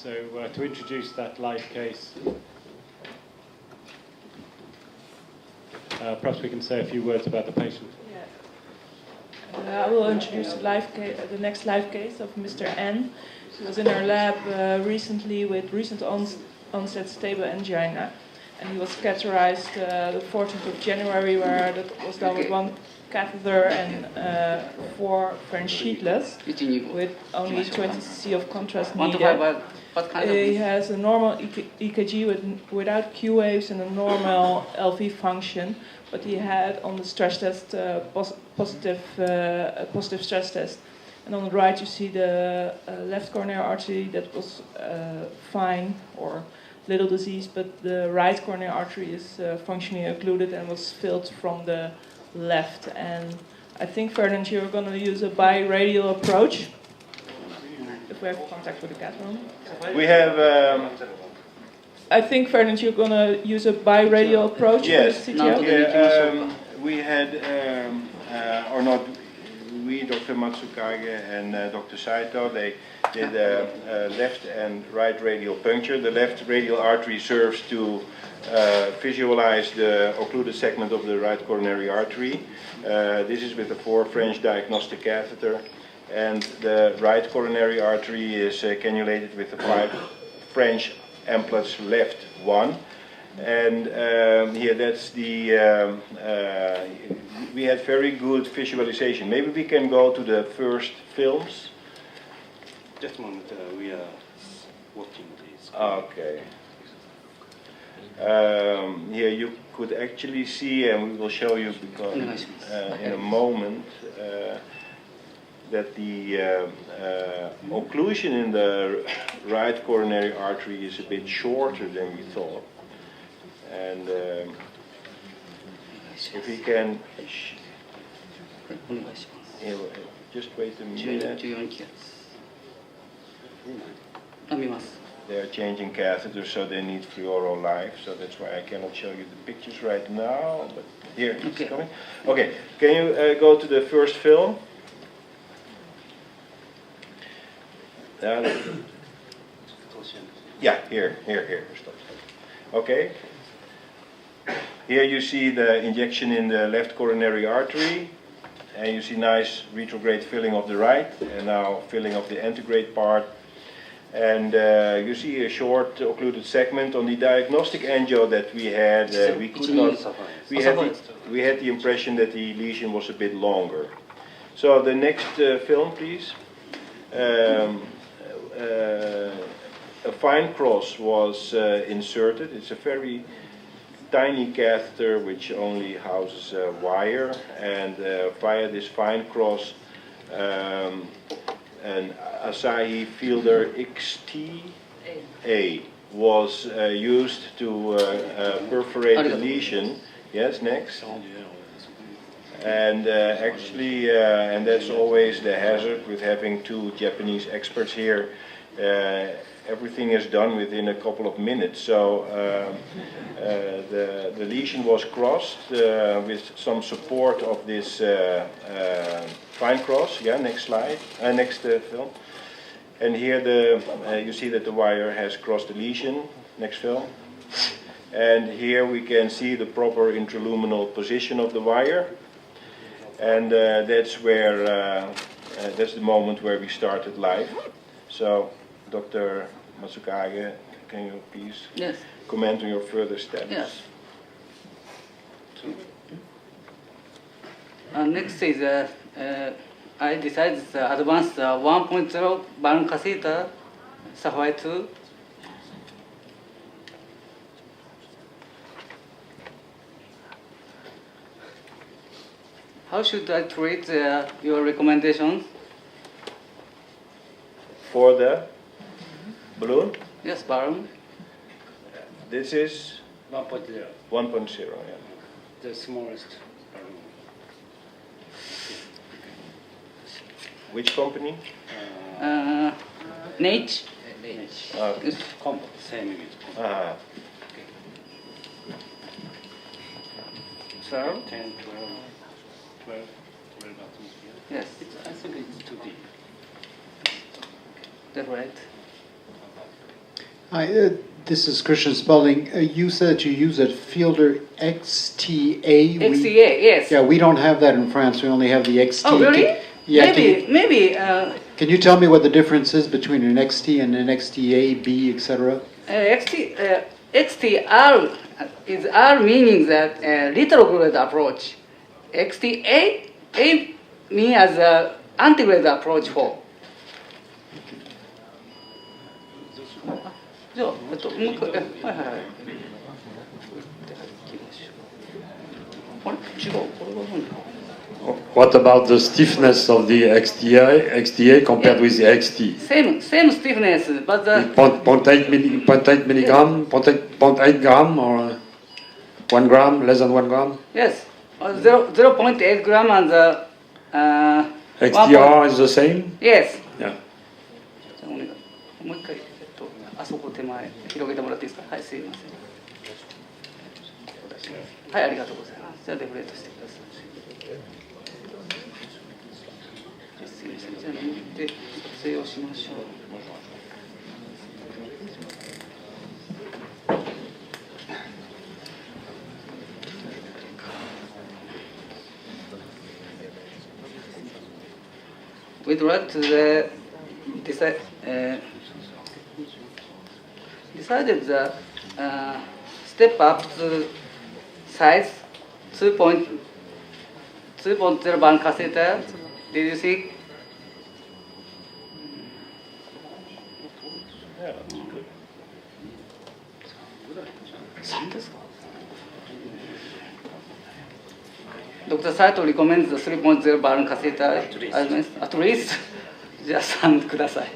So to introduce that live case, perhaps we can say a few words about the patient. I will introduce the next live case of Mr. N. He was in our lab recently with recent onset stable angina, and he was catheterized the 14th of January, where that was done with one catheter and 4 French sheetless with only 20 cc of contrast needed. He has a normal EKG without Q waves and a normal LV function, but he had on the stress test positive stress test. And on the right you see the left coronary artery that was fine or little disease, but the right coronary artery is functionally occluded and was filled from the left. And I think, Ferdinand, you're going to use a biradial approach if we have contact with the cath room. We have. I think, Ferdinand, you're going to use a biradial approach. Yes. For the CTO? We had, or not, we, Dr. Matsukage and Dr. Saito, they did a left and right radial puncture. The left radial artery serves to visualize the occluded segment of the right coronary artery. This is with a 4 French diagnostic catheter. And the right coronary artery is cannulated with a 5 French amplets left 1. And here that's the, we had very good visualization. Maybe we can go to the first films. Just a moment, we are watching this. Okay. Here you could actually see, and we will show you because, in a moment, that the occlusion in the right coronary artery is a bit shorter than we thought. And if we can, just wait a minute. They are changing catheters, so they need fluoro live, so that's why I cannot show you the pictures right now, but here it's coming. Okay, can you go to the first film? Yeah, here, stop. Okay. Here you see the injection in the left coronary artery, and you see nice retrograde filling of the right, and now filling of the antegrade part. And you see a short occluded segment on the diagnostic angio that we had. We could not. We had the impression that the lesion was a bit longer. So the next film, please. A fine cross was inserted. It's a very tiny catheter which only houses a wire, and via this fine cross an Asahi Fielder XT-A was used to perforate the lesion. Yes, next. And actually, and that's always the hazard with having 2 Japanese experts here. Everything is done within a couple of minutes. So the lesion was crossed with some support of this fine cross. Yeah, next slide. Next film. And here you see that the wire has crossed the lesion. Next film. And here we can see the proper intraluminal position of the wire. And that's where that's the moment where we started live. So, Dr. Matsukage, can you please comment on your further steps? Yes. Next is I decided to advance the 1.0 balloon catheter, Sapphire 2. How should I treat your recommendations? For the balloon? Yes, balloon. This is 1.0. 1.0, yeah. The smallest balloon. Which company? Nate. It's combo, same image. So? 10, 12 atmosphere. Yes. I think it's too deep. That's right. Hi, this is Christian Spalding. You said that you use a Fielder XTA. XTA, yes. Yeah, we don't have that in France. We only have the XT. Oh, really? Yeah. Maybe. Can you tell me what the difference is between an XT and an XTA, B, etc.? XTR is R meaning that retrograde approach. XTA A mean as a antigrade approach for. じゃあ、もう一回、はいはいはい。あれ違う、これは何だ What about the stiffness of the XTA compared with the XT? Same stiffness, but the 0.8 milligram, 0.8 gram, or 1 gram, less than 1 gram? yes, 0.8 gram and the XTR is the same? yes. Yeah. じゃあお願い。もう一回あそこ手前広げてもらっていいですか。はい、すいません。はい、ありがとうございます。じゃあデフレートしてください。すいません。じゃあ持って撮影をしましょう。We'd like to decided the step up to size 2.0 band catheter. Did you see? Dr. Saito recommends the 3.0 balloon catheter at least. じゃあ3ください。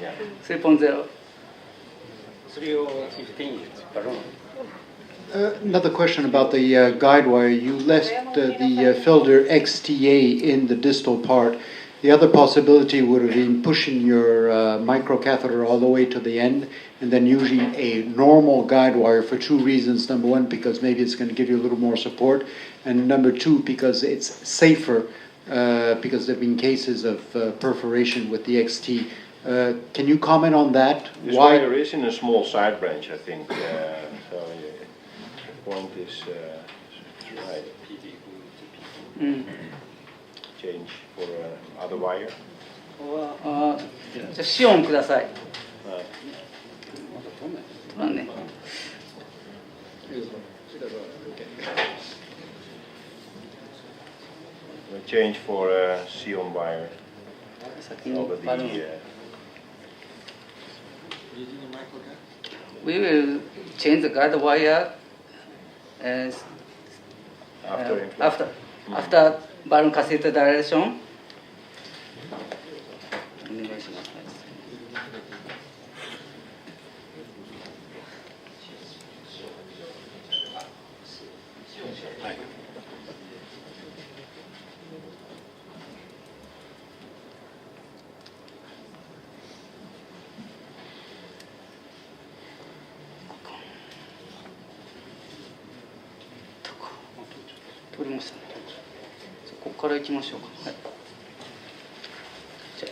3.0. 3.15 balloon. Another question about the guide wire. You left the Fielder XTA in the distal part. The other possibility would have been pushing your microcatheter all the way to the end and then using a normal guide wire for two reasons. Number one, because maybe it's going to give you a little more support. And number two, because it's safer because there have been cases of perforation with the XT. Can you comment on that? This wire is in a small side branch, I think. So the point is right. Change for other wire. じゃあシオンください。取らんね。Change for Xeon wire. 先に Over バルーン the, We will change the guide wire as after balloon catheter dilation. お願いします。取りましたね。じゃあここから行きましょうか。はい、じゃあ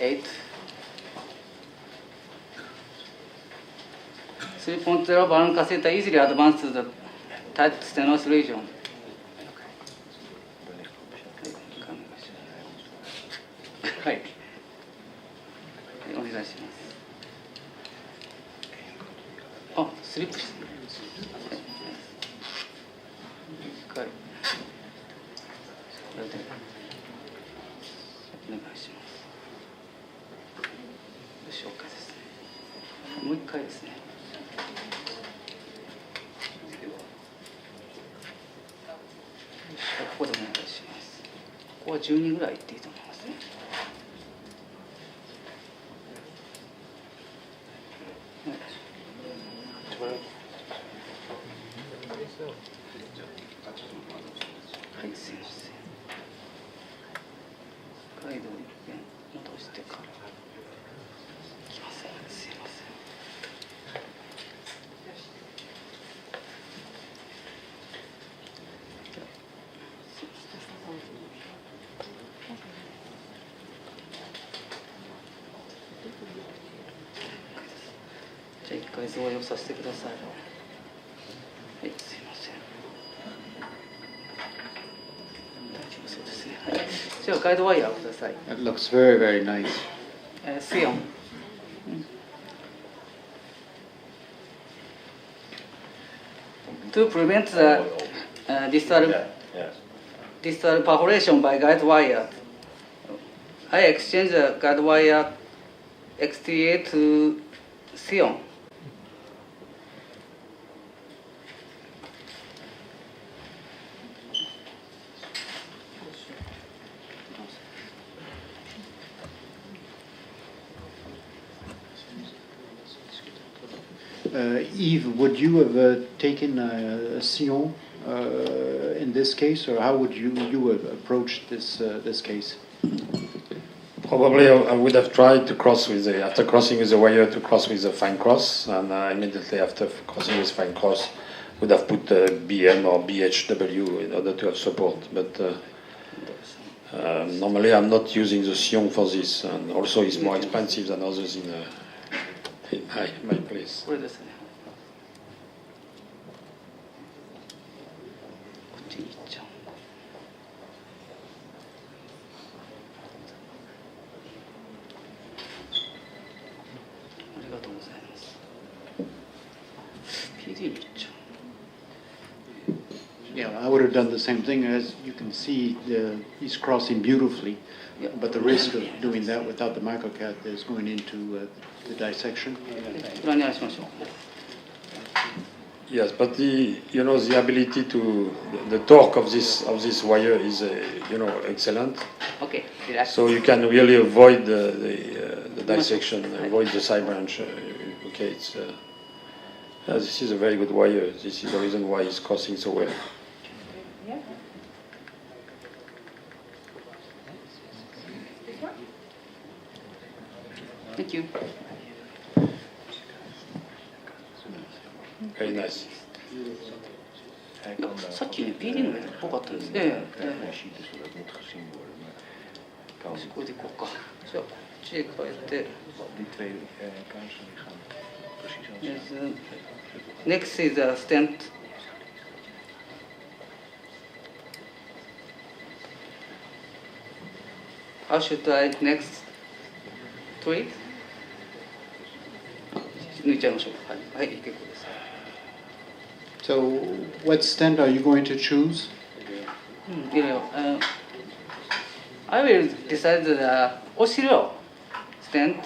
8。3.0 balloon catheter easily advanced to the tight stenosis region. はい。お願いします。あ、スリップしてる。はい。これでお願いします。よし、OK ですね。もう一回ですね。よし、ここでお願いします。ここは12ぐらいいっていいと思いますね。はい、すいません。ガイドを一遍戻してから。来ません。すいません。じゃあ一回図を用させてください。はい、すいません。大丈夫そうですね。はい。じゃあガイドワイヤーをください。 That looks very, very nice. シオン。To prevent the distal Yes. distal perforation by guide wire, I exchange the guide wire XTA to Xeon. Yves, would you have taken a Sion in this case, or how would you have approached this case? Probably I would have tried to cross with after crossing with the wire, to cross with a fine cross, and immediately after crossing with fine cross would have put BM or BHW in order to have support. But normally I'm not using the Sion for this, and also it's more expensive than others in my place. これですね。こっちに行っちゃう。ありがとうございます。PD に行っちゃう。 Yeah, I would have done the same thing. As you can see, he's crossing beautifully, but the risk of doing that without the microcat is going into the dissection. 裏に合わせましょう。 Yes, but the ability to the torque of this wire is excellent. OK、relax。 So you can really avoid the dissection, avoid the side branch. Okay, this is a very good wire. This is the reason why it's crossing so well. Thank you. Very nice. さっきね、PD のっぽかったですね。これでいこうか。じゃあ、こっちへ変えて。Next is a stent. How should I next treat? 抜いちゃいましょう。はい、はい、結構です。 So, what stent are you going to choose? I will decide the oscilloscope stent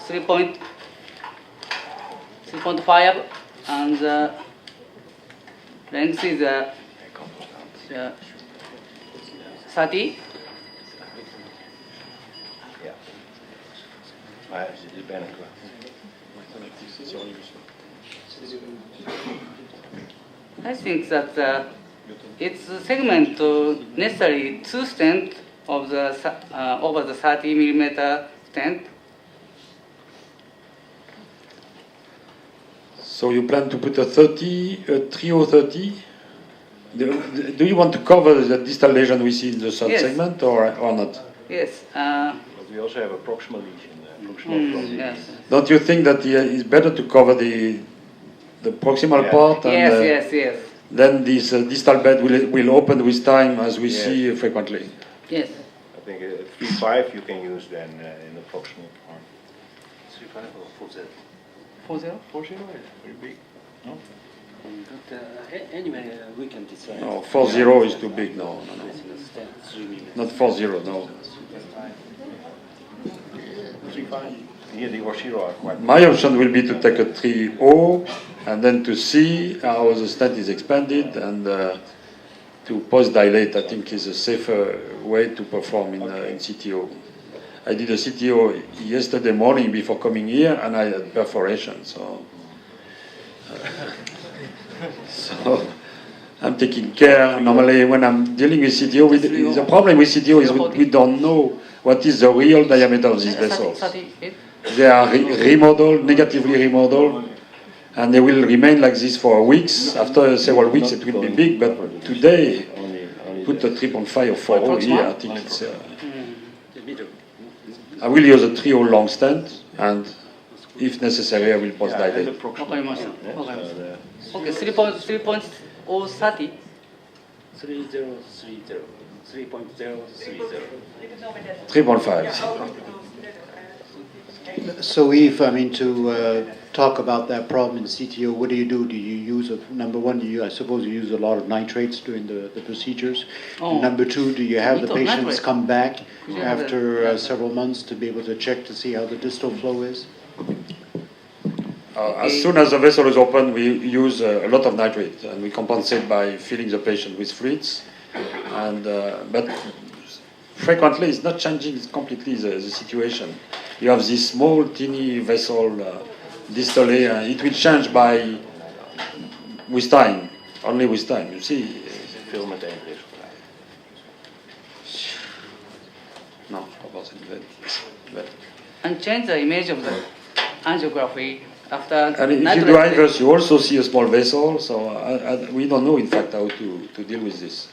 3.5 and the length is 30. Maar het is bijna klaar. I think that it's a segment necessary 2 stent of the over the 30 millimeter stent. So you plan to put a 30? Do you want to cover the distal lesion we see in the third Yes. segment or not? Yes. But we also have a proximal lesion. Yes. Don't you think that it's better to cover the proximal part? And, Yes. Then this distal bed will open with time, as we see frequently. Yes. I think 3.5 you can use then in the proximal part. 3.5 or 4.0? 4.0? 4.0 is pretty big. No? But anyway, we can decide. No, 4.0 is too big. No. Not 4.0, no. 3.5. Here the Oshiro are quite. My option will be to take a 3.0 and then to see how the stent is expanded and to post-dilate. I think is a safer way to perform in CTO. I did a CTO yesterday morning before coming here, and I had perforation. So I'm taking care. Normally, when I'm dealing with CTO, the problem with CTO is we don't know what is the real diameter of these vessels. They are remodeled, negatively remodeled, and they will remain like this for weeks. After several weeks, it will be big. But today, put a 3.5 or 4 here. I think it's. I will use a 3.0 long stent, and if necessary, I will Yeah, and post-dilate. the proximal わかりました part, わかりまし so た OK 3.030 3.5. So Eve, I mean, to talk about that problem in CTO, what do you do? Do you use, number one, I suppose you use a lot of nitrates during the procedures. Oh. And number two, do you have the Little patients nitrate. come back Yeah, after the- several months to be able to check to see how the distal flow is? As soon as the vessel is open, we use a lot of nitrate, and we compensate by filling the patient with fluids. And but frequently, it's not changing completely the situation. You have this small, teeny vessel distally, it will change with time, only with time. You see? veel meteen resultaat. No, I wasn't but and change the image of the angiography after and if you nitrate do inverse, you also see a small vessel. So we don't know, in fact, how to deal with this.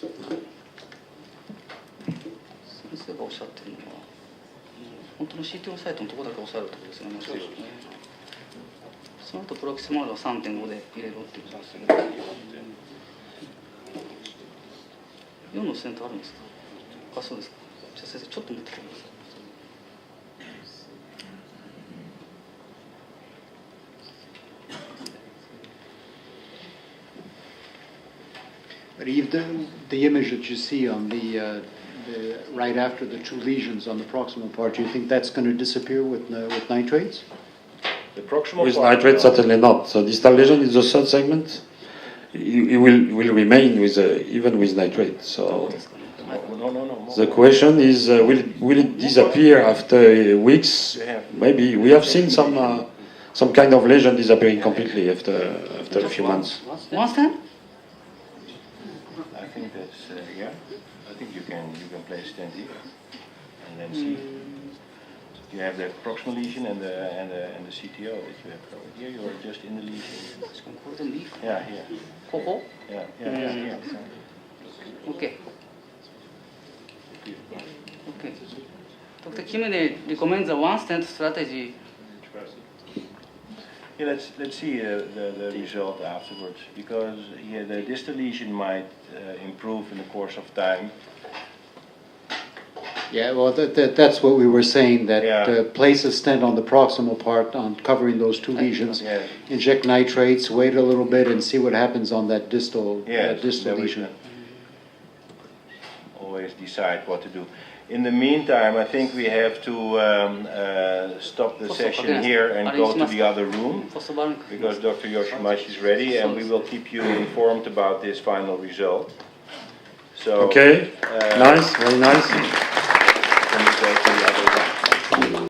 先生がおっしゃってるのは本当の CTO サイトのところだけ押さえるってことですよね。そうですね。その後プロキシマルは 3.5 で入れろっていうことですよね。4のステントあるんですか？あ、そうですか。じゃあ先生ちょっと持ってきてください。But Eve, the image that you see on the right after the two lesions on the proximal part, do you think that's going to disappear with nitrates? The proximal With part, nitrate, certainly not. So distal lesion is the third segment. It will remain with even with nitrate. So no. the question is, will it disappear after weeks? Maybe we have seen some kind of lesion disappearing completely after a few months. One stent? I think that's yeah. I think you can place stent here and then see. You have the proximal lesion and the CTO that you have covered. Here you are just in the lesion. 確かにこれでもいいか。 Yeah, here. ここ Yeah, here. OK。OK。Dr. Kimene recommends a one stent strategy. Yeah, let's see the result afterwards, because the distal lesion might improve in the course of time. Yeah, well, that's what we were saying, that Yeah. place a stent on the proximal part on covering those two lesions, Yes. inject nitrates, wait a little bit and see what happens on that distal, Yes, distal then we lesion. can always decide what to do. In the meantime, I think we have to stop the session here and go to the other room, because Dr. Yoshimashi is ready, and we will keep you informed about this final result. So, Okay, nice, very nice. Can we go to the other room?